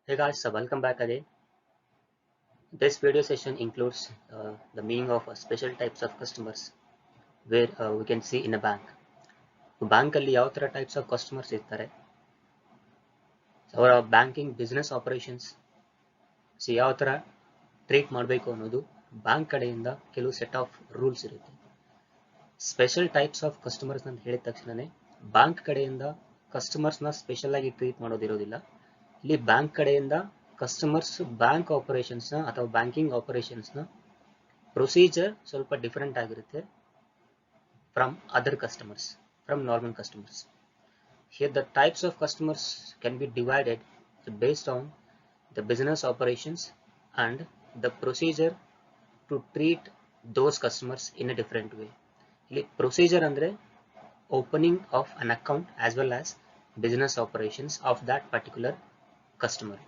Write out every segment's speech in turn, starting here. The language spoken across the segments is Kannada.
Hey guys, so welcome back again. This video session includes the meaning of special types of customers where we can see in a bank. Bank ಅಲ್ಲಿ ಯಾವ ತರ ಟೈಪ್ಸ್ ಆಫ್ ಕಸ್ಟಮರ್ಸ್ ಇರ್ತಾರೆ, ಅವರ ಬ್ಯಾಂಕಿಂಗ್ ಬಿಸ್ನೆಸ್ ಆಪರೇಷನ್ಸ್ ಯಾವ ತರ ಟ್ರೀಟ್ ಮಾಡಬೇಕು ಅನ್ನೋದು ಬ್ಯಾಂಕ್ ಕಡೆಯಿಂದ ಕೆಲವು ಸೆಟ್ ಆಫ್ ರೂಲ್ಸ್ ಇರುತ್ತೆ. ಸ್ಪೆಷಲ್ ಟೈಪ್ಸ್ ಆಫ್ ಕಸ್ಟಮರ್ಸ್ ಅಂತ ಹೇಳಿದ ತಕ್ಷಣನೇ ಬ್ಯಾಂಕ್ ಕಡೆಯಿಂದ ಕಸ್ಟಮರ್ಸ್ನ ಸ್ಪೆಷಲ್ ಆಗಿ ಟ್ರೀಟ್ ಮಾಡೋದಿರೋದಿಲ್ಲ. ಇಲ್ಲಿ ಬ್ಯಾಂಕ್ ಕಡೆಯಿಂದ ಕಸ್ಟಮರ್ಸ್ ಬ್ಯಾಂಕ್ ಆಪರೇಷನ್ಸ್ನ ಅಥವಾ ಬ್ಯಾಂಕಿಂಗ್ ಆಪರೇಷನ್ಸ್ನ ಪ್ರೊಸೀಜರ್ ಸ್ವಲ್ಪ ಡಿಫರೆಂಟ್ ಆಗಿರುತ್ತೆ from other customers, from normal customers. Here the types of customers can be divided based on the business operations and the procedure to treat those customers in a different way. ಇಲ್ಲಿ procedure ಅಂದ್ರೆ opening of an account as well as business operations of that particular customer.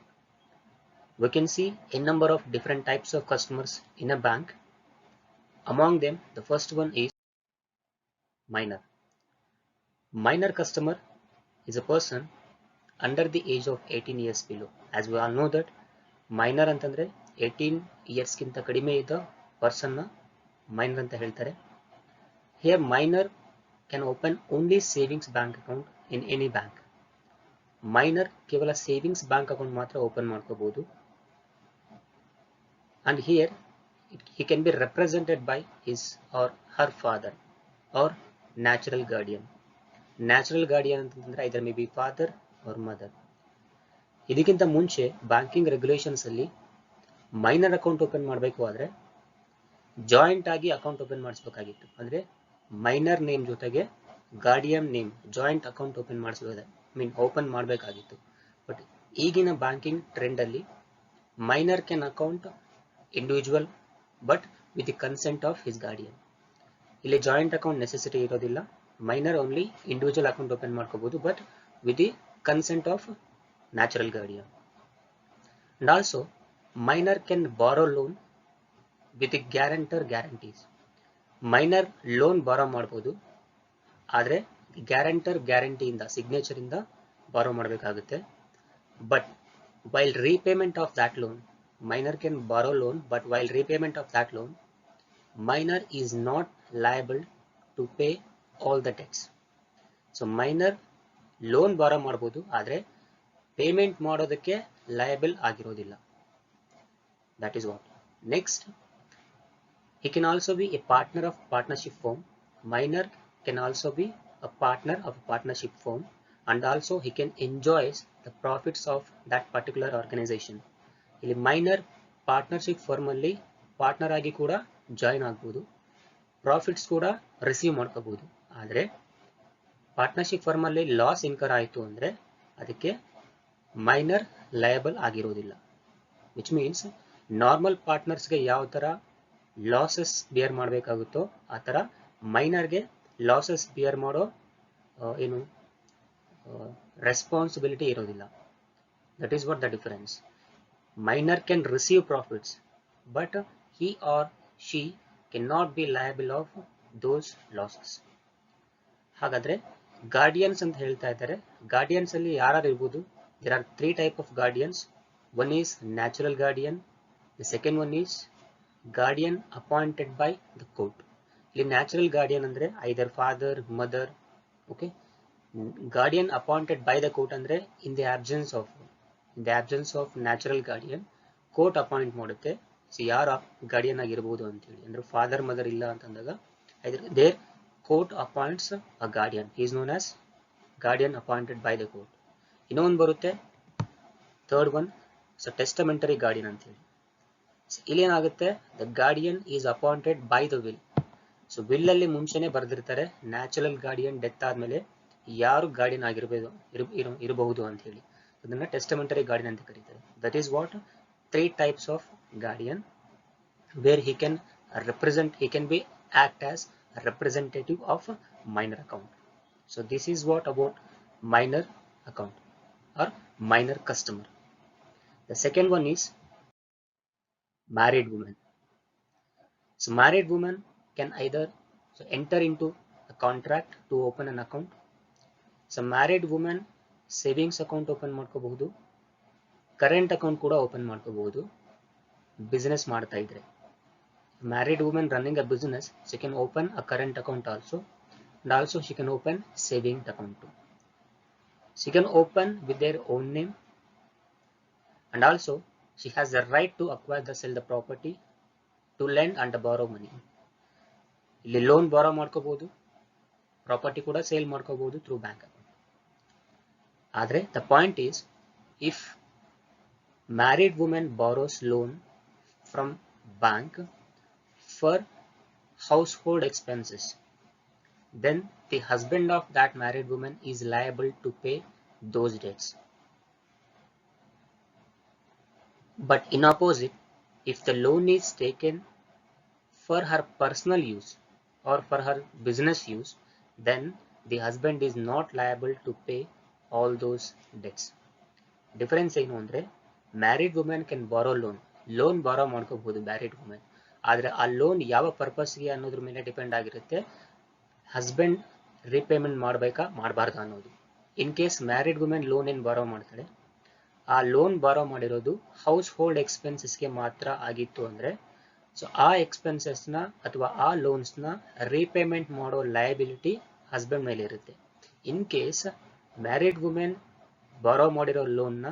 We can see a number of different types of customers in a bank. Among them, the first one is minor. Minor customer is a person under the age of 18 years below. As we all know that minor ಅಂತಂದ್ರೆ 18 years ಗಿಂತ ಕಡಿಮೆ ಇದ್ದ ಪರ್ಸನ್ ನ minor ಅಂತ ಹೇಳ್ತಾರೆ. Here minor can open only savings bank account in any bank. Minor ಕೇವಲ savings bank account ಮಾತ್ರ ಓಪನ್ ಮಾಡ್ಕೋಬಹುದು. And here he can be represented by his or her father or natural guardian. Natural guardian ಅಂತಂದ್ರೆ ಇದರ may be father or mother. ಇದಕ್ಕಿಂತ ಮುಂಚೆ ಬ್ಯಾಂಕಿಂಗ್ ರೆಗ್ಯುಲೇಷನ್ಸ್ ಅಲ್ಲಿ ಮೈನರ್ ಅಕೌಂಟ್ ಓಪನ್ ಮಾಡಬೇಕು ಆದ್ರೆ ಜಾಯಿಂಟ್ ಆಗಿ ಅಕೌಂಟ್ ಓಪನ್ ಮಾಡಿಸಬೇಕಾಗಿತ್ತು. ಅಂದ್ರೆ ಮೈನರ್ ನೇಮ್ ಜೊತೆಗೆ guardian name joint account open open ಮಾಡಬೇಕಾಗಿತ್ತು. ಬಟ್ ಈಗಿನ ಬ್ಯಾಂಕಿಂಗ್ ಟ್ರೆಂಡ್ ಅಲ್ಲಿ minor can account individual but with the consent of his guardian. ಇಲ್ಲಿ ಜಾಯಿಂಟ್ ಅಕೌಂಟ್ ನೆಸೆಸಿಟಿ ಇರೋದಿಲ್ಲ. Minor only individual account open ಮಾಡ್ಕೋಬಹುದು but with the consent of natural guardian. And also minor can borrow loan with the guarantor guarantees. Minor loan borrow ಮಾಡಬಹುದು, ಆದ್ರೆ ಗ್ಯಾರಂಟರ್ ಗ್ಯಾರಂಟಿ ಇಂದ ಸಿಗ್ನೇಚರ್ ಇಂದ ಬಾರೋ ಮಾಡಬೇಕಾಗುತ್ತೆ. But while repayment of that loan, minor can borrow loan but while repayment of that loan, minor is not liable to pay all the debts. So minor loan ಬಾರೋ ಮಾಡಬಹುದು, ಆದ್ರೆ ಪೇಮೆಂಟ್ ಮಾಡೋದಕ್ಕೆ ಲಯಬಲ್ ಆಗಿರೋದಿಲ್ಲ. That is what. Next, he can also be a partner of partnership firm. Minor can also be a partner of a partnership firm and also he can enjoy the profits of that particular organization. ಇಲ್ಲಿ ಮೈನರ್ ಪಾರ್ಟ್ನರ್ಶಿಪ್ ಫರ್ಮ್ ಅಲ್ಲಿ ಪಾರ್ಟ್ನರ್ ಆಗಿ ಕೂಡ ಜಾಯಿನ್ ಆಗಬಹುದು, ಪ್ರಾಫಿಟ್ಸ್ ಕೂಡ ರಿಸೀವ್ ಮಾಡ್ಕೋಬಹುದು. ಆದ್ರೆ ಪಾರ್ಟ್ನರ್ಶಿಪ್ ಫರ್ಮ್ ಅಲ್ಲಿ ಲಾಸ್ ಇನ್ಕರ್ ಆಯಿತು ಅಂದ್ರೆ ಅದಕ್ಕೆ ಮೈನರ್ ಲಯಬಲ್ ಆಗಿರೋದಿಲ್ಲ. ವಿಚ್ ಮೀನ್ಸ್ ನಾರ್ಮಲ್ ಪಾರ್ಟ್ನರ್ಸ್ಗೆ ಯಾವ ತರ ಲಾಸಸ್ ಬಿಯರ್ ಮಾಡಬೇಕಾಗುತ್ತೋ ಆ ತರ ಮೈನರ್ಗೆ ಲಾಸಸ್ ಬಿಯರ್ ಮಾಡೋ ಏನು ರೆಸ್ಪಾನ್ಸಿಬಿಲಿಟಿ ಇರೋದಿಲ್ಲ. That is what the difference. Minor can receive profits but he or she cannot be liable of those losses. ಹಾಗಾದ್ರೆ ಗಾರ್ಡಿಯನ್ಸ್ ಅಂತ ಹೇಳ್ತಾ ಇದ್ದಾರೆ. ಗಾರ್ಡಿಯನ್ಸ್ ಅಲ್ಲಿ ಯಾರು ಇರ್ಬೋದು? There are 3 type of guardians. One is natural guardian, the second one is guardian appointed by the court. ಇಲ್ಲಿ ನ್ಯಾಚುರಲ್ ಗಾರ್ಡಿಯನ್ ಅಂದ್ರೆ either father mother. Okay, guardian appointed by the court ಅಂದ್ರೆ in the absence of natural guardian court appoint ಮಾಡುತ್ತೆ ಯಾರು ಗಾರ್ಡಿಯನ್ ಆಗಿರಬಹುದು ಅಂತ ಹೇಳಿ. ಅಂದ್ರೆ ಫಾದರ್ ಮದರ್ ಇಲ್ಲ ಅಂತಂದಾಗ there court appoints a guardian. He is known as guardian appointed by the court. ಇನ್ನೊಂದು ಬರುತ್ತೆ third one, so testamentary guardian ಅಂತ ಹೇಳಿ. ಇಲ್ಲಿ ಏನಾಗುತ್ತೆ, the guardian is appointed by the will. So will ಅಲ್ಲಿ ಮುಂಚೆನೆ ಬರೆದಿರ್ತಾರೆ ನ್ಯಾಚುರಲ್ ಗಾರ್ಡಿಯನ್ ಡೆತ್ ಆದ್ಮೇಲೆ ಯಾರು ಗಾರ್ಡಿಯನ್ ಇರಬಹುದು ಅಂತ ಹೇಳಿ. ಅದನ್ನ ಟೆಸ್ಟಮೆಂಟರಿ ಗಾರ್ಡಿಯನ್ ಅಂತ ಕರೀತಾರೆ. That is what 3 types of guardian where he can be act as a representative of a minor account. So this is what about minor account or minor customer. The second one is married woman. So married woman can either enter into a contract to open an account. So married woman savings account open ಮಾಡ್ಕೋಬಹುದು ಕರೆಂಟ್ ಅಕೌಂಟ್ ಕೂಡ ಓಪನ್ ಮಾಡ್ಕೋಬಹುದು ಬಿಸ್ನೆಸ್ ಮಾಡ್ತಾ ಇದ್ರೆ. Married woman running a business, she can open a current account also, and also she can open saving account too. She can open with their own name, and also she has the right to acquire the sell the property, to lend and to borrow money. ಇಲ್ಲಿ ಲೋನ್ ಬಾರೋ ಮಾಡ್ಕೋಬಹುದು, ಪ್ರಾಪರ್ಟಿ ಕೂಡ ಸೇಲ್ ಮಾಡ್ಕೋಬಹುದು ಥ್ರೂ ಬ್ಯಾಂಕ್ ಅಕೌಂಟ್. ಆದರೆ the point is, if married women borrows loan from bank for household expenses, then the husband of that married woman is liable to pay those debts. But in opposite, if the loan is taken for her personal use or for her business use, then the husband is not liable to pay all those debts. Difference ಏನು ಅಂದ್ರೆ, ಮ್ಯಾರಿಡ್ ವುಮೆನ್ ಕ್ಯಾನ್ ಬಾರೋ ಲೋನ್ ಬಾರೋ ಮಾಡ್ಕೋಬಹುದು ಮ್ಯಾರಿಡ್ ವುಮೆನ್. ಆದರೆ ಆ ಲೋನ್ ಯಾವ ಪರ್ಪಸ್ಗೆ ಅನ್ನೋದ್ರ ಮೇಲೆ ಡಿಪೆಂಡ್ ಆಗಿರುತ್ತೆ, ಹಸ್ಬೆಂಡ್ ರೀಪೇಮೆಂಟ್ ಮಾಡಬೇಕಾ ಮಾಡಬಾರ್ದು ಅನ್ನೋದು. In case married women loan ಏನು ಬಾರೋ ಮಾಡ್ತಾಳೆ, ಆ ಲೋನ್ ಬಾರೋ ಮಾಡಿರೋದು ಹೌಸ್ ಹೋಲ್ಡ್ ಎಕ್ಸ್ಪೆನ್ಸಸ್ಗೆ ಮಾತ್ರ ಆಗಿತ್ತು ಅಂದರೆ, ಸೊ ಆ ಎಕ್ಸ್ಪೆನ್ಸಸ್ನ ಅಥವಾ ಆ ಲೋನ್ಸ್ನ ರೀಪೇಮೆಂಟ್ ಮಾಡೋ ಲಯಬಿಲಿಟಿ ಹಸ್ಬೆಂಡ್ ಮೇಲೆ ಇರುತ್ತೆ. ಇನ್ ಕೇಸ್ ಮ್ಯಾರಿಡ್ ವುಮೆನ್ ಬಾರೋ ಮಾಡಿರೋ ಲೋನ್ನ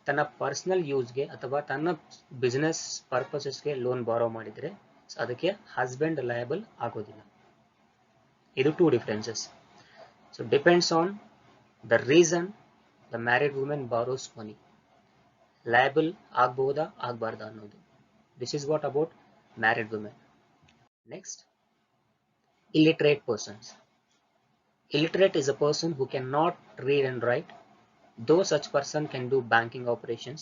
ತನ್ನ ಪರ್ಸನಲ್ ಯೂಸ್ಗೆ ಅಥವಾ ತನ್ನ ಬಿಸ್ನೆಸ್ ಪರ್ಪಸಸ್ಗೆ ಲೋನ್ ಬಾರೋ ಮಾಡಿದರೆ ಅದಕ್ಕೆ ಹಸ್ಬೆಂಡ್ ಲಯಬಲ್ ಆಗೋದಿಲ್ಲ. ಇದು two differences. So depends on the reason the married women borrows money. Liable ಆಗ್ಬಹುದಾ ಆಗಬಾರ್ದಾ ಅನ್ನೋದು. This is what about married women. Next, illiterate persons. Illiterate is a person who cannot read and write, though such person can do banking operations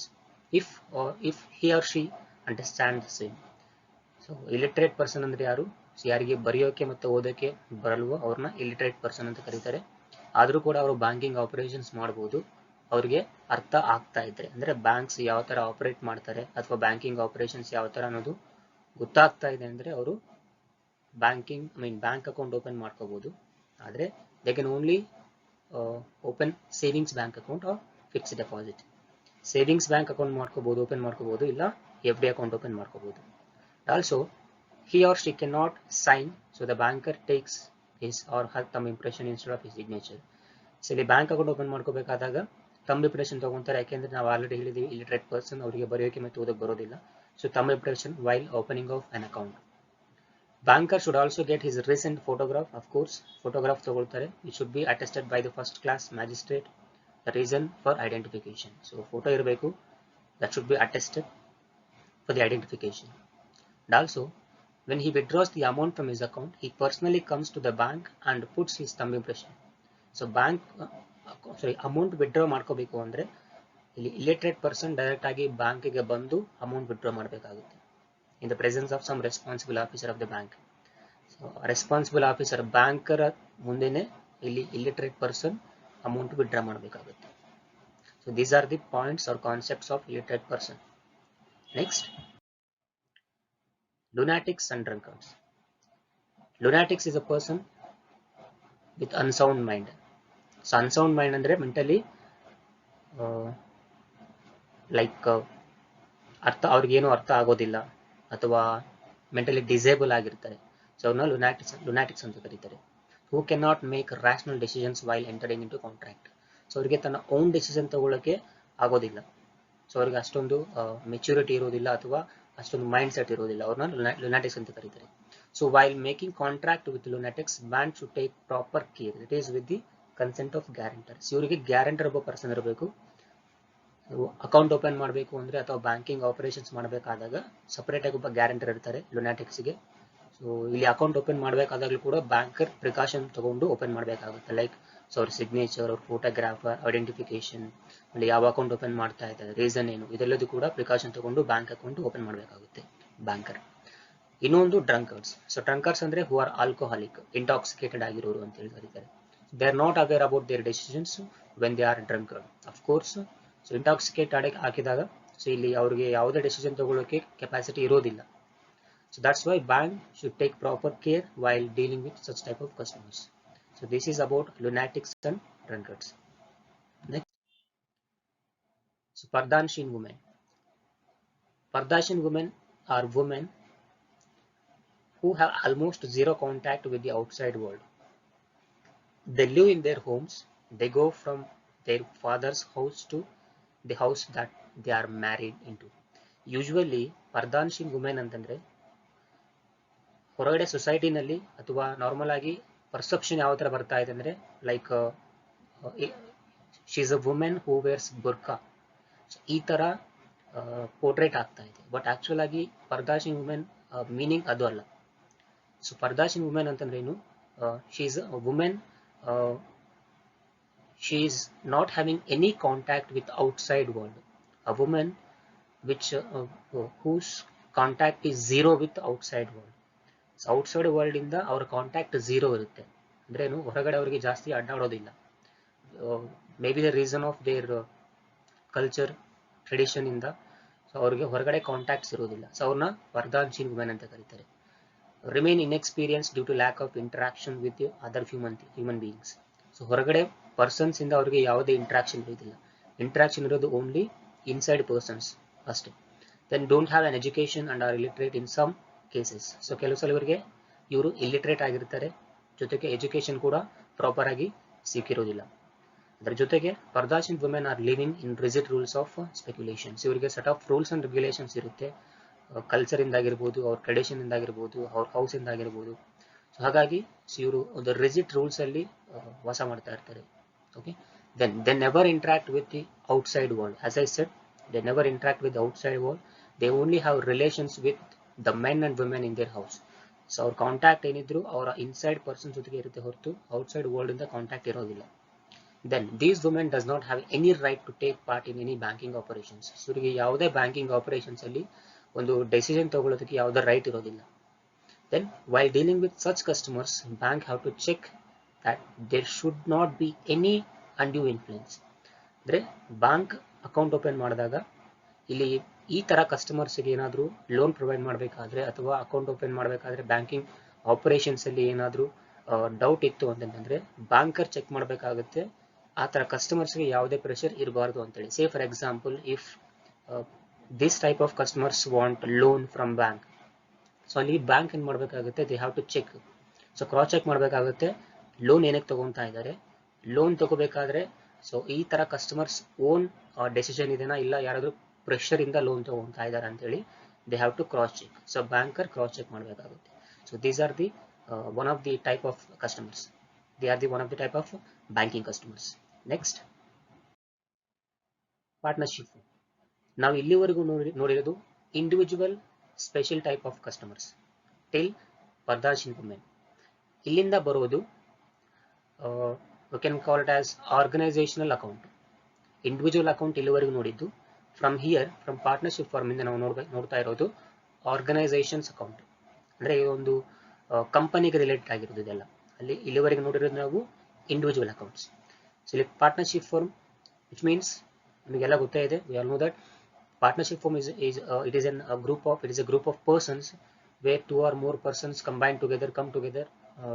if he or she understands the same. So illiterate person ಅಂದ್ರೆ ಯಾರು? ಯಾರಿಗೆ ಬರೆಯೋಕೆ ಮತ್ತು ಓದೋಕೆ ಬರಲ್ವೋ ಅವ್ರನ್ನ illiterate person ಅಂತ ಕರೀತಾರೆ. ಆದರೂ ಕೂಡ ಅವರು ಬ್ಯಾಂಕಿಂಗ್ ಆಪರೇಷನ್ಸ್ ಮಾಡ್ಬೋದು ಅವ್ರಿಗೆ ಅರ್ಥ ಆಗ್ತಾ ಇದ್ರೆ. ಅಂದರೆ ಬ್ಯಾಂಕ್ಸ್ ಯಾವ ಥರ ಆಪರೇಟ್ ಮಾಡ್ತಾರೆ ಅಥವಾ ಬ್ಯಾಂಕಿಂಗ್ ಆಪರೇಷನ್ಸ್ ಯಾವ ಥರ ಅನ್ನೋದು ಗೊತ್ತಾಗ್ತಾ ಇದೆ ಅಂದರೆ ಅವರು ಬ್ಯಾಂಕ್ ಅಕೌಂಟ್ ಓಪನ್ ಮಾಡ್ಕೋಬಹುದು. ಆದರೆ they can only open savings bank account or fixed deposit. Savings bank account open ಮಾಡ್ಕೋಬಹುದು, ಇಲ್ಲ FD ಅಕೌಂಟ್ ಓಪನ್ ಮಾಡ್ಕೋಬಹುದು. Also he or she cannot sign, so the banker takes his or her thumb impression instead of his signature. So ಇಲ್ಲಿ ಬ್ಯಾಂಕ್ ಅಕೌಂಟ್ ಓಪನ್ ಮಾಡ್ಕೋಬೇಕಾದಾಗ ಥಂಬ್ ಇಂಪ್ರೆಷನ್ ತಗೊಂತಾರೆ. ಯಾಕೆಂದ್ರೆ ನಾವು ಆಲ್ರೆಡಿ ಹೇಳಿದೀವಿ illiterate person ಅವರಿಗೆ ಬರೆಯೋಕೆ ಮತ್ತು ಓದೋಕೆ ಬರೋದಿಲ್ಲ. So thumb impression while opening of an account. Banker should also get his recent photograph. Of course, photograph ತಗೊಳ್ತಾರೆ. It should be attested by the first class magistrate. The reason for identification. So photo ಇರಬೇಕು, that should be attested for the identification. And also, when he withdraws the amount from his account, he personally comes to the bank and puts his thumb impression. So amount withdraw ಮಾಡ್ಕೋಬೇಕು ಅಂದರೆ ಇಲ್ಲಿ illiterate person ಡೈರೆಕ್ಟ್ ಆಗಿ ಬ್ಯಾಂಕಿಗೆ ಬಂದು ಅಮೌಂಟ್ ವಿಡ್ರಾ ಮಾಡಬೇಕಾಗುತ್ತೆ in the presence of some responsible officer of the bank. So responsible officer ಬ್ಯಾಂಕರ ಮುಂದೆನೆ ಇಲ್ಲಿ illiterate person ಅಮೌಂಟ್ ವಿಡ್ರಾ ಮಾಡಬೇಕಾಗುತ್ತೆ. So these are the points or concepts of illiterate person. Next, lunatics and drunkards. Lunatics is a person with unsound mind. So unsound mind ಅಂದ್ರೆ ಮೆಂಟಲಿ ಅವ್ರಿಗೇನು ಅರ್ಥ ಆಗೋದಿಲ್ಲ ಅಥವಾ ಮೆಂಟಲಿ ಡಿಸೇಬಲ್ ಆಗಿರ್ತಾರೆ. ಸೊ ಅವ್ರನ್ನ ಲುನಾಟಿಕ್ಸ್ ಅಂತ ಕರೀತಾರೆ. Who can not make rational decisions while entering into contract. So ಅವರಿಗೆ ತನ್ನ ಓನ್ ಡಿಸಿಷನ್ ತಗೊಳ್ಳೋಕೆ ಆಗೋದಿಲ್ಲ. ಸೊ ಅವ್ರಿಗೆ ಅಷ್ಟೊಂದು ಮೆಚ್ಯೂರಿಟಿ ಇರೋದಿಲ್ಲ ಅಥವಾ ಅಷ್ಟೊಂದು ಮೈಂಡ್ ಸೆಟ್ ಇರೋದಿಲ್ಲ. ಅವ್ರನ್ನ ಲುನಾಟಿಕ್ಸ್ ಅಂತ ಕರೀತಾರೆ. So while making contract with lunatics, bank should take proper care. It is with the consent of guarantor. ಇವರಿಗೆ ಗ್ಯಾರಂಟರ್ ಒಬ್ಬ ಪರ್ಸನ್ ಇರಬೇಕು. ಅಕೌಂಟ್ ಓಪನ್ ಮಾಡಬೇಕು ಅಂದರೆ ಅಥವಾ ಬ್ಯಾಂಕಿಂಗ್ ಆಪರೇಷನ್ಸ್ ಮಾಡಬೇಕಾದಾಗ ಸಪರೇಟಾಗಿ ಒಬ್ಬ ಗ್ಯಾರಂಟರ್ ಇರ್ತಾರೆ ಲುನಾಟಿಕ್ಸ್ಗೆ. ಸೊ ಇಲ್ಲಿ ಅಕೌಂಟ್ ಓಪನ್ ಮಾಡಬೇಕಾದಾಗಲೂ ಕೂಡ ಬ್ಯಾಂಕರ್ ಪ್ರಿಕಾಷನ್ ತಗೊಂಡು ಓಪನ್ ಮಾಡಬೇಕಾಗುತ್ತೆ. ಲೈಕ್ ಸೊ ಅವ್ರ ಸಿಗ್ನೇಚರ್, ಅವ್ರ ಫೋಟೋಗ್ರಾಫರ್, ಐಡೆಂಟಿಫಿಕೇಶನ್, ಅಲ್ಲಿ ಯಾವ ಅಕೌಂಟ್ ಓಪನ್ ಮಾಡ್ತಾ ಇದ್ದಾರೆ, ರೀಸನ್ ಏನು, ಇದೆಲ್ಲದೂ ಕೂಡ ಪ್ರಿಕಾಷನ್ ತಗೊಂಡು ಬ್ಯಾಂಕ್ ಅಕೌಂಟ್ ಓಪನ್ ಮಾಡಬೇಕಾಗುತ್ತೆ ಬ್ಯಾಂಕರ್. ಇನ್ನೊಂದು ಡ್ರಂಕರ್ಸ್. ಸೊ ಡ್ರಂಕರ್ಸ್ ಅಂದರೆ ಹೂ ಆರ್ ಆಲ್ಕೋಹಾಲಿಕ್, ಇಂಟಾಕ್ಸಿಕೇಟೆಡ್ ಆಗಿರೋರು ಅಂತ ಹೇಳಿ ಕರೀತಾರೆ. They are not aware about their decisions when they are drunkard. Of course so intoxicate ಹಾಕಿದಾಗ ಸೊ ಇಲ್ಲಿ ಅವ್ರಿಗೆ ಯಾವುದೇ ಡೆಸಿಷನ್ ತಗೊಳ್ಳೋಕೆ ಕೆಪಾಸಿಟಿ ಇರೋದಿಲ್ಲ. So that's why bank should take proper care while dealing with such type of customers. So this is about lunatics and drunkards. Next, so pardanashin women. Pardashin women are women who have almost zero contact with the outside world. They live in their homes. They go from their father's house to the house that they are married into. Usually Pardashin women ಅಂತಂದ್ರೆ ಹೊರಗಡೆ ಸೊಸೈಟಿನಲ್ಲಿ ಅಥವಾ ನಾರ್ಮಲ್ ಆಗಿ ಪರ್ಸೆಪ್ಷನ್ ಯಾವ ತರ ಬರ್ತಾ ಇದೆ ಅಂದ್ರೆ like she is a women who wears burqa, ಈ ತರ ಪೋರ್ಟ್ರೇಟ್ ಆಗ್ತಾ ಇದೆ. ಬಟ್ ಆಕ್ಚುಲ್ ಆಗಿ ಪರ್ದಾಶಿನ್ ವುಮೆನ್ ಮೀನಿಂಗ್ ಅದು ಅಲ್ಲ. ಸೊ ಪರ್ದಾಶಿನ್ ವುಮೆನ್ ಅಂತಂದ್ರೆ ಏನು, she is a women, she is not having any contact with outside world. A women which whose contact is zero with outside world. So outside world ಇಂದ ಅವರ ಕಾಂಟ್ಯಾಕ್ಟ್ ಝೀರೋ ಇರುತ್ತೆ. ಅಂದ್ರೆ ಏನು, ಹೊರಗಡೆ ಅವರಿಗೆ ಜಾಸ್ತಿ ಅಡ್ಡಾಡೋದಿಲ್ಲ. May be the reason of their culture tradition ಇಂದ ಸೊ ಅವ್ರಿಗೆ ಹೊರಗಡೆ ಕಾಂಟ್ಯಾಕ್ಟ್ಸ್ ಇರೋದಿಲ್ಲ. ಸೊ ಅವ್ರನ್ನ ಪರ್ದಾನ್ಶೀನ್ ವುಮೆನ್ ಅಂತ ಕರೀತಾರೆ. Remain inexperience due to lack of interaction with other human beings. So ಹೊರಗಡೆ ಪರ್ಸನ್ಸ್ ಇಂದ ಅವ್ರಿಗೆ ಯಾವುದೇ ಇಂಟ್ರಾಕ್ಷನ್ ಇರೋದಿಲ್ಲ. ಇಂಟ್ರಾಕ್ಷನ್ ಇರೋದು ಓನ್ಲಿ ಇನ್ಸೈಡ್ ಪರ್ಸನ್ಸ್ ಅಷ್ಟೇ. Then don't have an education and are illiterate in some cases. So ಕೆಲವು ಸಲ ಇವರಿಗೆ ಇವರು ಇಲ್ಲಿಟ್ರೇಟ್ ಆಗಿರ್ತಾರೆ, ಜೊತೆಗೆ ಎಜುಕೇಶನ್ ಕೂಡ ಪ್ರಾಪರ್ ಆಗಿ ಸಿಕ್ಕಿರೋದಿಲ್ಲ. ಅದರ ಜೊತೆಗೆ pardashin women are living in rigid rules of speculations. ಇವರಿಗೆ set of rules and regulations ಇರುತ್ತೆ, ಕಲ್ಚರ್ ಇಂದಾಗಿರ್ಬೋದು, ಅವ್ರ ಟ್ರೆಡಿಷನ್ ಇಂದಾಗಿರ್ಬೋದು, ಅವ್ರ ಹೌಸ್ ಇಂದಾಗಿರ್ಬೋದು. ಸೊ ಹಾಗಾಗಿ ಇವರು ಒಂದು ರಿಜಿಡ್ ರೂಲ್ಸ್ ಅಲ್ಲಿ ವಾಸ ಮಾಡ್ತಾ ಇರ್ತಾರೆ. Okay, then they never interact with the outside world. As I said, they never interact with outside world. They only have relations with the men and women in their house. So ಅವ್ರ ಕಾಂಟ್ಯಾಕ್ಟ್ ಏನಿದ್ರು ಅವರ ಇನ್ಸೈಡ್ ಪರ್ಸನ್ ಜೊತೆಗೆ ಇರುತ್ತೆ ಹೊರತು ಔಟ್ಸೈಡ್ ವರ್ಲ್ಡ್ ಇಂದ ಕಾಂಟ್ಯಾಕ್ಟ್ ಇರೋದಿಲ್ಲ. Then these women does not have any right to take part in any banking operations. So ಇವರಿಗೆ ಯಾವುದೇ ಬ್ಯಾಂಕಿಂಗ್ ಆಪರೇಷನ್ಸ್ ಅಲ್ಲಿ ಒಂದು ಡೆಸಿಷನ್ ತಗೊಳ್ಳೋದಕ್ಕೆ ಯಾವುದೇ ರೈಟ್ ಇರೋದಿಲ್ಲ. Then while dealing with such customers, bank have to check that there should not be any undue influence. ಅಂದ್ರೆ ಬ್ಯಾಂಕ್ ಅಕೌಂಟ್ ಓಪನ್ ಮಾಡಿದಾಗ ಇಲ್ಲಿ ಈ ತರ ಕಸ್ಟಮರ್ಸ್ಗೆ ಏನಾದರೂ ಲೋನ್ ಪ್ರೊವೈಡ್ ಮಾಡಬೇಕಾದ್ರೆ ಅಥವಾ ಅಕೌಂಟ್ ಓಪನ್ ಮಾಡಬೇಕಾದ್ರೆ ಬ್ಯಾಂಕಿಂಗ್ ಆಪರೇಷನ್ಸ್ ಅಲ್ಲಿ ಏನಾದರೂ ಡೌಟ್ ಇತ್ತು ಅಂತಂದ್ರೆ ಬ್ಯಾಂಕರ್ ಚೆಕ್ ಮಾಡಬೇಕಾಗುತ್ತೆ ಆ ತರ ಕಸ್ಟಮರ್ಸ್ಗೆ ಯಾವುದೇ ಪ್ರೆಷರ್ ಇರಬಾರ್ದು ಅಂತೇಳಿ. Say for example, if this type of customers want loan from bank, so ಅಲ್ಲಿ ಬ್ಯಾಂಕ್ ಏನ್ ಮಾಡಬೇಕಾಗುತ್ತೆ, they have to check. So cross check ಮಾಡಬೇಕಾಗುತ್ತೆ ಲೋನ್ ಏನಕ್ಕೆ ತಗೊಂತಾ ಇದ್ದಾರೆ. ಲೋನ್ ತಗೋಬೇಕಾದ್ರೆ ಸೊ ಈ ತರ ಕಸ್ಟಮರ್ಸ್ ಓನ್ ಡೆಸಿಷನ್ ಇದೆನಾ, ಇಲ್ಲ ಯಾರಾದ್ರೂ ಪ್ರೆಷರ್ ಇಂದ ಲೋನ್ ತಗೊಂತಾ ಇದ್ದಾರೆ ಅಂತೇಳಿ they have to cross check. So banker cross check ಮಾಡಬೇಕಾಗುತ್ತೆ. So these are the one of the type of customers. They are the one of the type of banking customers. Next, partnership. ನಾವು ಇಲ್ಲಿವರೆಗೂ ನೋಡಿರೋದು individual special type of customers till pardashin women. ಇಲ್ಲಿಂದ ಬರೋದು we can call it as organizational account. Individual account ಇಲ್ಲಿವರೆಗೂ ನೋಡಿದ್ದು. From here, from partnership firm ಇಂದ ನಾವು ನೋಡ್ತಾ ಇರೋದು ಆರ್ಗನೈಸೇಷನ್ಸ್ ಅಕೌಂಟ್. ಅಂದ್ರೆ ಒಂದು ಕಂಪನಿಗೆ ರಿಲೇಟೆಡ್ ಆಗಿರೋದು ಇದೆಲ್ಲ. ಅಲ್ಲಿ ಇಲ್ಲಿವರೆಗೆ ನೋಡಿರೋದು ನಾವು ಇಂಡಿವಿಜುವಲ್ ಅಕೌಂಟ್ಸ್. ಸೊ ಇಲ್ಲಿ ಪಾರ್ಟ್ನರ್ಶಿಪ್ ಫಾರ್ಮ್, ವಿಚ್ ಮೀನ್ಸ್ ನಿಮಗೆಲ್ಲ ಗೊತ್ತೇ ಇದೆ, we all know that partnership firm is a group of persons where two or more persons come together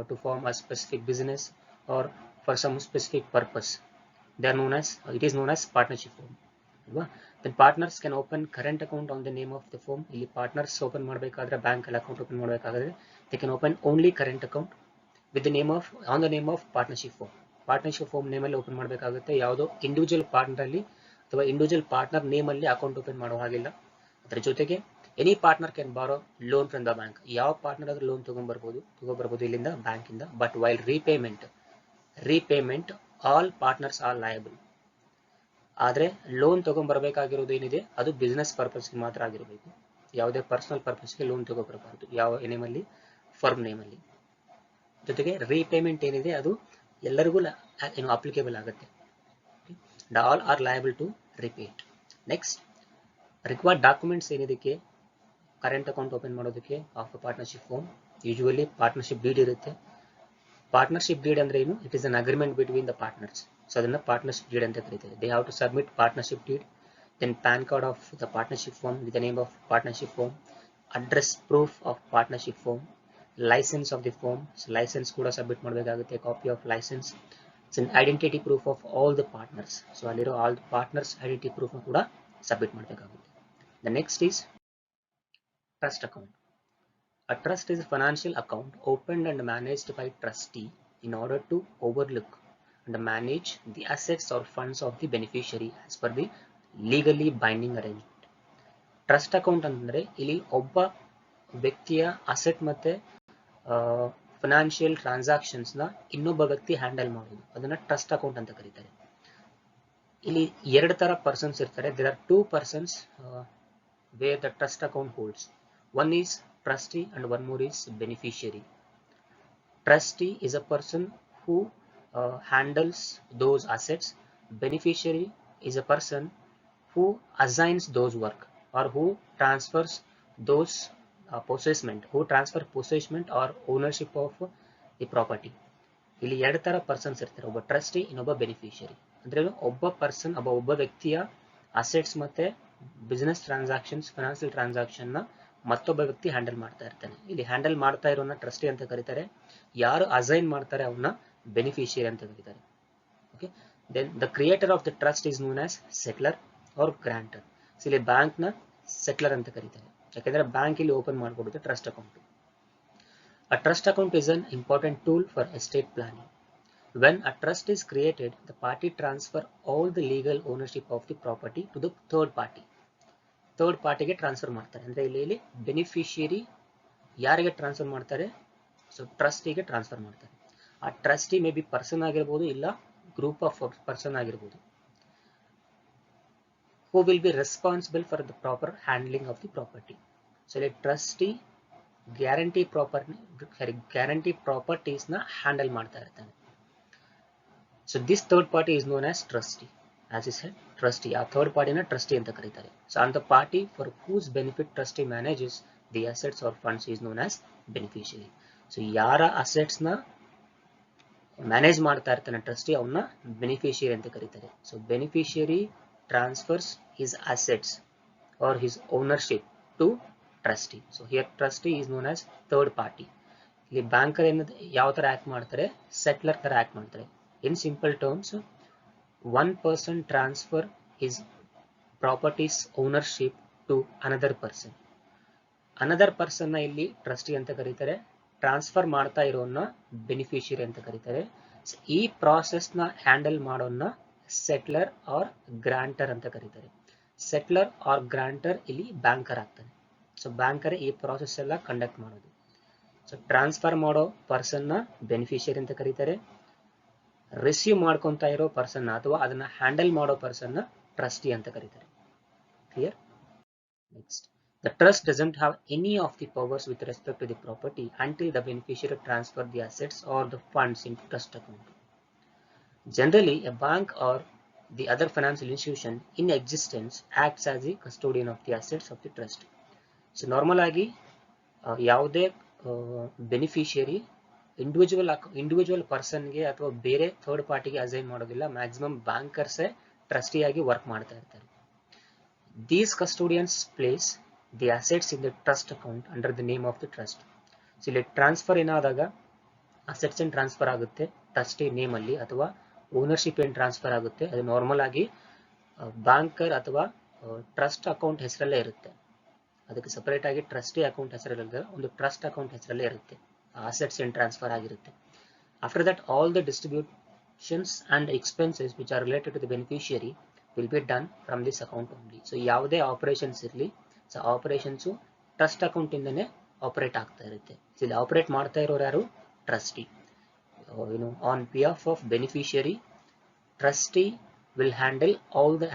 to form a specific business or for some specific purpose. It is known as partnership firm. Then partners can open current account on the name of the firm. ಇಲ್ಲಿ partners open ಮಾಡಬೇಕಾದ್ರೆ ಬ್ಯಾಂಕ್ ಅಲ್ಲಿ ಅಕೌಂಟ್ ಓಪನ್ ಮಾಡಬೇಕಾದ್ರೆ they can open only current account with the name of partnership firm. partnership firm name ಅಲ್ಲಿ ಓಪನ್ ಮಾಡಬೇಕಾಗುತ್ತೆ. ಯಾವುದೋ ಇಂಡಿವಿಜುವಲ್ ಪಾರ್ಟ್ನರ್ ಅಲ್ಲಿ ಅಥವಾ ಇಂಡಿವಿಜುವಲ್ ಪಾರ್ಟ್ನರ್ ನೇಮ್ ಅಲ್ಲಿ ಅಕೌಂಟ್ ಓಪನ್ ಮಾಡೋ ಹಾಗಿಲ್ಲ. ಅದರ ಜೊತೆಗೆ ಎನಿ ಪಾರ್ಟ್ನರ್ ಕ್ಯಾನ್ ಬಾರೋ ಲೋನ್ ಫ್ರಮ್ ದ ಬ್ಯಾಂಕ್. ಯಾವ ಪಾರ್ಟ್ನರ್ ಆದ್ರೂ ಲೋನ್ ತಗೊಂಡ್ಬರ್ಬೋದು ಇಲ್ಲಿಂದ ಬ್ಯಾಂಕ್ ಇಂದ. But while repayment all partners R liable. ಆದ್ರೆ ಲೋನ್ ತಗೊಂಡ್ಬರ್ಬೇಕಾಗಿರೋದು ಏನಿದೆ ಅದು ಬಿಸ್ನೆಸ್ ಪರ್ಪಸ್ಗೆ ಮಾತ್ರ ಆಗಿರಬೇಕು. ಯಾವುದೇ ಪರ್ಸನಲ್ ಪರ್ಪಸ್ಗೆ ಲೋನ್ ತಗೋಬರಬಾರ್ದು ಯಾವ ನೇಮ್ ಅಲ್ಲಿ, ಫರ್ಮ್ ನೇಮ್ ಅಲ್ಲಿ. ಜೊತೆಗೆ ರೀಪೇಮೆಂಟ್ ಏನಿದೆ ಅದು ಎಲ್ಲರಿಗೂ ಅಪ್ಲಿಕೇಬಲ್ ಆಗುತ್ತೆ. all are liable to repay it. Next, required documents ಏನಿದಕ್ಕೆ ಕರೆಂಟ್ ಅಕೌಂಟ್ ಓಪನ್ ಮಾಡೋದಕ್ಕೆ of partnership firm. Usually partnership deed ಇರುತ್ತೆ. ಪಾರ್ಟ್ನರ್ಶಿಪ್ ಡೀಡ್ ಅಂದ್ರೆ ಏನು, it is an agreement between the partners. So ಅದನ್ನ ಪಾರ್ಟ್ನರ್ಶಿಪ್ ಡೀಡ್ ಅಂತ ಕರೀತಾರೆ. They have to submit partnership deed, then PAN card of the partnership firm with the name of partnership firm, address proof of partnership firm, license of the firm. License ಕೂಡ ಸಬ್ಮಿಟ್ ಮಾಡಬೇಕಾಗುತ್ತೆ, copy of license, It's an identity proof of all the partners. So alliro all the partners identity proof ಕೂಡ ಸಬ್ಮಿಟ್ ಮಾಡಬೇಕಾಗುತ್ತೆ. The next is trust account. A trust is a financial account opened and managed by trustee in order to overlook and manage the assets or funds of the beneficiary as per the legally binding arrangement. Trust account ಅಂದರೆ ಇಲ್ಲಿ ಒಬ್ಬ ವ್ಯಕ್ತಿಯ ಅಸೆಟ್ ಮತ್ತೆ ಫಿನಾನ್ಷಿಯಲ್ ಟ್ರಾನ್ಸಾಕ್ಷನ್ಸ್ ನ ಇನ್ನೊಬ್ಬ ವ್ಯಕ್ತಿ ಹ್ಯಾಂಡಲ್ ಮಾಡೋದು, ಅದನ್ನ ಟ್ರಸ್ಟ್ ಅಕೌಂಟ್ ಅಂತ ಕರೀತಾರೆ. ಇಲ್ಲಿ ಎರಡು ತರ ಪರ್ಸನ್ಸ್ ಇರ್ತಾರೆ. There are two persons where the trust account holds. One is trustee and one more is beneficiary. Trustee is a person who handles those assets. Beneficiary is a person who assigns those work or who transfers those possessment or ownership of the property. ಇಲ್ಲಿ ಎರಡು ತರ ಪರ್ಸನ್ಸ್ ಇರ್ತಾರೆ, ಒಬ್ಬ ಟ್ರಸ್ಟಿ ಇನ್ನೊಬ್ಬ ಬೆನಿಫಿಷಿಯರಿ. ಅಂದ್ರೆ ಒಬ್ಬ ಪರ್ಸನ್ ಒಬ್ಬ ವ್ಯಕ್ತಿಯ ಅಸೆಟ್ಸ್ ಮತ್ತೆ ಬಿಸಿನೆಸ್ ಟ್ರಾನ್ಸಾಕ್ಷನ್ಸ್ ಫೈನಾನ್ಷಿಯಲ್ ಟ್ರಾನ್ಸಾಕ್ಷನ್ ನ ಮತ್ತೊಬ್ಬ ವ್ಯಕ್ತಿ ಹ್ಯಾಂಡಲ್ ಮಾಡ್ತಾ ಇರ್ತಾನೆ. ಇಲ್ಲಿ ಹ್ಯಾಂಡಲ್ ಮಾಡ್ತಾ ಇರೋನ ಟ್ರಸ್ಟಿ ಅಂತ ಕರೀತಾರೆ. ಯಾರು ಅಸೈನ್ ಮಾಡ್ತಾರೆ ಅವನ್ನ ಬೆನಿಫಿಷಿಯರಿ ಅಂತ ಕರೀತಾರೆ. Okay, then the creator of the trust is known as settler or grantor. ಇಲ್ಲಿ ಬ್ಯಾಂಕ್ ನ ಸೆಟ್ಲರ್ ಅಂತ ಕರೀತಾರೆ, ಯಾಕಂದ್ರೆ ಬ್ಯಾಂಕ್ ಇಲ್ಲಿ ಓಪನ್ ಮಾಡಿಕೊಡುತ್ತೆ trust account. A trust account is an important tool for estate planning. When a trust is created, the party transfer all the legal ownership of the property to the third party. Third ಪಾರ್ಟಿಗೆ ಟ್ರಾನ್ಸ್ಫರ್ ಮಾಡ್ತಾರೆ. ಅಂದರೆ ಇಲ್ಲಿ ಬೆನಿಫಿಷಿಯರಿ ಯಾರಿಗೆ ಟ್ರಾನ್ಸ್ಫರ್ ಮಾಡ್ತಾರೆ? ಸೊ ಟ್ರಸ್ಟಿಗೆ ಟ್ರಾನ್ಸ್ಫರ್ ಮಾಡ್ತಾರೆ. ಆ ಟ್ರಸ್ಟಿ ಮೇ ಬಿ ಪರ್ಸನ್ ಆಗಿರ್ಬೋದು, ಇಲ್ಲ ಗ್ರೂಪ್ ಆಫ್ ಪರ್ಸನ್ ಆಗಿರ್ಬೋದು. Who will be responsible for the proper handling of the property. So ಇಲ್ಲಿ ಟ್ರಸ್ಟಿ ಗ್ಯಾರಂಟಿ ಪ್ರಾಪರ್ಟೀಸ್ ನ ಹ್ಯಾಂಡಲ್ ಮಾಡ್ತಾ ಇರ್ತಾನೆ. So this third party is known as trustee. As I said, trustee, ಆ ಥರ್ಡ್ ಪಾರ್ಟಿನ ಟ್ರಸ್ಟಿ ಅಂತ ಕರೀತಾರೆ. ಸೊ ಅಂತ party for whose benefit trustee manages the assets or funds is known as beneficiary. So ಯಾರ ಅಸೆಟ್ಸ್ ನ ಮ್ಯಾನೇಜ್ ಮಾಡ್ತಾ ಇರ್ತಾನೆ ಟ್ರಸ್ಟಿ, ಅವನ್ನ ಬೆನಿಫಿಷಿಯರಿ ಅಂತ ಕರೀತಾರೆ. So beneficiary transfers his assets or his ownership to trustee. So here trustee is known as third party. ಇಲ್ಲಿ ಬ್ಯಾಂಕರ್ ಏನದು ಯಾವ ತರ ಆಕ್ಟ್ ಮಾಡ್ತಾರೆ? ಸೆಟ್ಲರ್ ತರ ಆಕ್ಟ್ ಮಾಡ್ತಾರೆ. In simple terms, one person transfer his property's ownership to another person. Another person ನ ಇಲ್ಲಿ ಟ್ರಸ್ಟಿ ಅಂತ ಕರೀತಾರೆ. ಟ್ರಾನ್ಸ್ಫರ್ ಮಾಡ್ತಾ ಇರೋನ್ನ ಬೆನಿಫಿಷಿಯರಿ ಅಂತ ಕರೀತಾರೆ. ಈ ಪ್ರಾಸೆಸ್ ನ ಹ್ಯಾಂಡಲ್ ಮಾಡೋನ್ನ ಸೆಟ್ಲರ್ ಆರ್ ಗ್ರಾಂಟರ್ ಅಂತ ಕರೀತಾರೆ. ಸೆಟ್ಲರ್ ಆರ್ ಗ್ರಾಂಟರ್ ಇಲ್ಲಿ ಬ್ಯಾಂಕರ್ ಆಗ್ತಾನೆ. ಸೊ ಬ್ಯಾಂಕರ್ ಈ ಪ್ರಾಸೆಸ್ ಎಲ್ಲ ಕಂಡಕ್ಟ್ ಮಾಡೋದು. ಸೊ ಟ್ರಾನ್ಸ್ಫರ್ ಮಾಡೋ ಪರ್ಸನ್ ನ ಬೆನಿಫಿಷಿಯರಿ ಅಂತ ಕರೀತಾರೆ. ರಿಸೀವ್ ಮಾಡ್ಕೊಂತ ಇರೋ ಪರ್ಸನ್ ಅಥವಾ ಅದನ್ನ ಹ್ಯಾಂಡಲ್ ಮಾಡೋ ಪರ್ಸನ್ ಟ್ರಸ್ಟಿ ಅಂತ ಕರೀತಾರೆ. Clear? Next, the trust doesn't have any of the powers with respect to the property until the beneficiary transfer the assets or the funds in trust account. Generally a bank or the other financial institution in existence acts as the custodian of the assets of the trust. So normal ಆಗಿ ಯಾವುದೇ ಬೆನಿಫಿಷಿಯರಿ ಇಂಡಿವಿಜುವಲ್ ಪರ್ಸನ್ಗೆ ಅಥವಾ ಬೇರೆ ಥರ್ಡ್ ಪಾರ್ಟಿಗೆ ಅಸೈನ್ ಮಾಡೋದಿಲ್ಲ. ಮ್ಯಾಕ್ಸಿಮಮ್ ಬ್ಯಾಂಕರ್ಸೇ ಟ್ರಸ್ಟಿಯಾಗಿ ವರ್ಕ್ ಮಾಡ್ತಾ ಇರ್ತಾರೆ. These custodians place the assets in the trust account under the name of the trust. So ಇಲ್ಲಿ ಟ್ರಾನ್ಸ್ಫರ್ ಏನಾದಾಗ ಅಸೆಟ್ಸ್ ಏನ್ ಟ್ರಾನ್ಸ್ಫರ್ ಆಗುತ್ತೆ ಟ್ರಸ್ಟಿ ನೇಮ್ ಅಲ್ಲಿ, ಅಥವಾ ಓನರ್ಶಿಪ್ ಏನ್ ಟ್ರಾನ್ಸ್ಫರ್ ಆಗುತ್ತೆ ಅದು ನಾರ್ಮಲ್ ಆಗಿ ಬ್ಯಾಂಕರ್ ಅಥವಾ ಟ್ರಸ್ಟ್ ಅಕೌಂಟ್ ಹೆಸರಲ್ಲೇ ಇರುತ್ತೆ. ಅದಕ್ಕೆ ಸಪರೇಟ್ ಆಗಿ ಟ್ರಸ್ಟಿ ಅಕೌಂಟ್ ಹೆಸರಲ್ಲ, ಒಂದು ಟ್ರಸ್ಟ್ ಅಕೌಂಟ್ ಹೆಸರಲ್ಲೇ ಇರುತ್ತೆ. Assets and transfer ಆಗಿರುತ್ತೆ. After that, all the distributions and expenses which are related to the beneficiary will be done from this account only. So ಯಾವುದೇ ಆಪರೇಷನ್ಸ್ ಇರಲಿ, ಸೊ ಆಪರೇಷನ್ಸ್ ಟ್ರಸ್ಟ್ ಅಕೌಂಟ್ ಇಂದನೇ ಆಪರೇಟ್ ಆಗ್ತಾ ಇರುತ್ತೆ. ಸೊ ಇಲ್ಲಿ ಆಪರೇಟ್ ಮಾಡ್ತಾ ಇರೋರು ಯಾರು? Trustee. On behalf of beneficiary, trustee will handle all the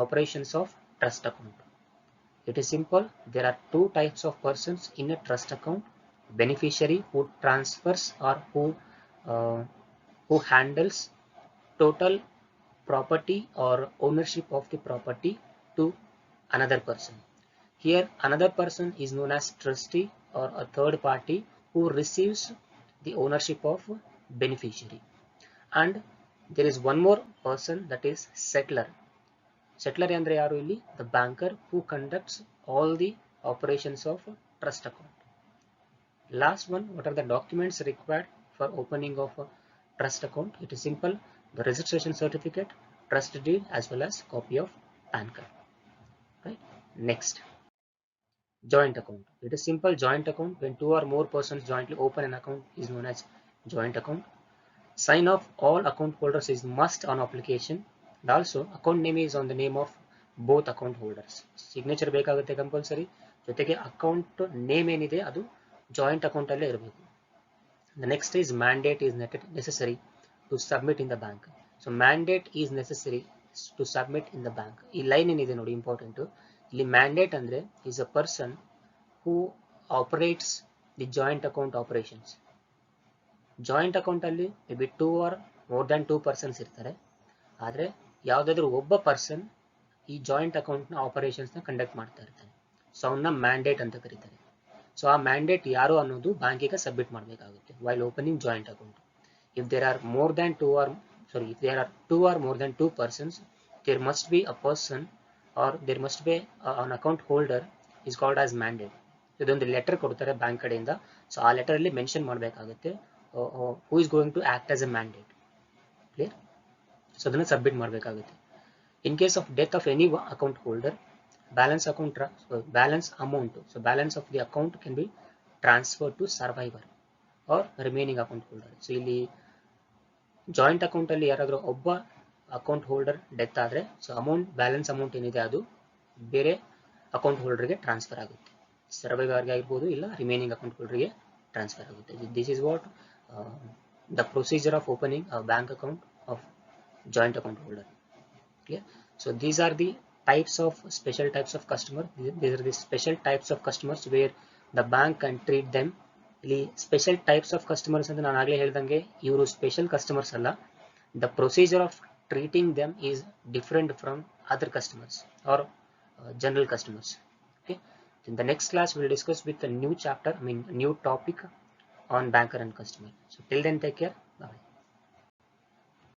operations of trust account. It is simple. There are two types of persons in a trust account. Beneficiary who transfers or who handles total property or ownership of the property to another person. Here another person is known as trustee or a third party who receives the ownership of beneficiary. And there is one more person, that is settler. Settler andre yaru illi? The banker who conducts all the operations of trust account. Last one, what are the documents required for opening of a trust account? It is simple. the registration certificate, trust deed, as well as copy of PAN card. Right? Next, joint account. It is simple joint account. When two or more persons jointly open an account is known as joint account. Sign of all account holders is must on application. And also account name is on the name of both account holders. Signature ಬೇಕಾಗುತ್ತೆ ಕಂಪಲ್ಸರಿ, ಜೊತೆಗೆ ಅಕೌಂಟ್ ನೇಮ್ ಏನಿದೆ ಅದು ಜಾಯಿಂಟ್ ಅಕೌಂಟ್ ಅಲ್ಲೇ ಇರಬೇಕು. The next is mandate is necessary to submit in the bank. So mandate is necessary to submit in the bank. ಈ ಲೈನ್ ಏನಿದೆ ನೋಡಿ ಇಂಪಾರ್ಟೆಂಟ್. ಇಲ್ಲಿ ಮ್ಯಾಂಡೇಟ್ ಅಂದ್ರೆ is a person who operates the joint account operations. Joint account ಅಲ್ಲಿ may be 2 or more than 2 persons ಇರ್ತಾರೆ. ಆದರೆ ಯಾವುದಾದ್ರೂ ಒಬ್ಬ ಪರ್ಸನ್ ಈ ಜಾಯಿಂಟ್ ಅಕೌಂಟ್ ನ ಆಪರೇಷನ್ಸ್ ನ ಕಂಡಕ್ಟ್ ಮಾಡ್ತಾ ಇರ್ತಾನೆ. ಸೊ ಅವನ್ನ ಮ್ಯಾಂಡೇಟ್ ಅಂತ ಕರೀತಾರೆ. ಸೊ ಆ ಮ್ಯಾಂಡೇಟ್ ಯಾರು ಅನ್ನೋದು ಬ್ಯಾಂಕಿಗೆ ಸಬ್ಮಿಟ್ ಮಾಡಬೇಕಾಗುತ್ತೆ while opening joint account. If there are more than if there are 2 or more than 2 persons, there must be a person or there must be an account holder is called as mandate. ಇದೊಂದು ಲೆಟರ್ ಕೊಡ್ತಾರೆ ಬ್ಯಾಂಕ್ ಕಡೆಯಿಂದ. ಸೊ ಆ ಲೆಟರ್ ಅಲ್ಲಿ ಮೆನ್ಷನ್ ಮಾಡಬೇಕಾಗುತ್ತೆ who is going to act as a mandate. Clear? So ಅದನ್ನ ಸಬ್ಮಿಟ್ ಮಾಡಬೇಕಾಗುತ್ತೆ. In case of death of any account holder, balance amount, so balance of the account can be transferred to survivor or remaining account holder. So ಇಲ್ಲಿ ಜಾಯಿಂಟ್ ಅಕೌಂಟ್ ಅಲ್ಲಿ ಯಾರಾದರೂ ಒಬ್ಬ ಅಕೌಂಟ್ ಹೋಲ್ಡರ್ ಡೆತ್ ಆದರೆ ಸೊ ಬ್ಯಾಲೆನ್ಸ್ ಅಮೌಂಟ್ ಏನಿದೆ ಅದು ಬೇರೆ ಅಕೌಂಟ್ ಹೋಲ್ಡರ್ಗೆ ಟ್ರಾನ್ಸ್ಫರ್ ಆಗುತ್ತೆ. ಸರ್ವೈವರ್ಗೆ ಆಗಿರ್ಬೋದು ಇಲ್ಲ ರಿಮೈನಿಂಗ್ ಅಕೌಂಟ್ ಹೋಲ್ಡರ್ಗೆ ಟ್ರಾನ್ಸ್ಫರ್ ಆಗುತ್ತೆ. This is what the procedure of opening a bank account of joint account holder. Clear? So these are the special types of customer. These are the special types of customers where the bank can treat them. ಇಲ್ಲಿ ಸ್ಪೆಷಲ್ ಟೈಪ್ಸ್ ಆಫ್ ಕಸ್ಟಮರ್ಸ್ ಅಂತ ನಾನು ಆಗಲೇ ಹೇಳ್ದಂಗೆ ಇವರು ಸ್ಪೆಷಲ್ ಕಸ್ಟಮರ್ಸ್ ಅಲ್ಲ. The procedure of treating them is different from other customers or general customers. Okay. In the next class we will discuss with a new chapter, new topic on banker and customer. So till then, take care. Bye.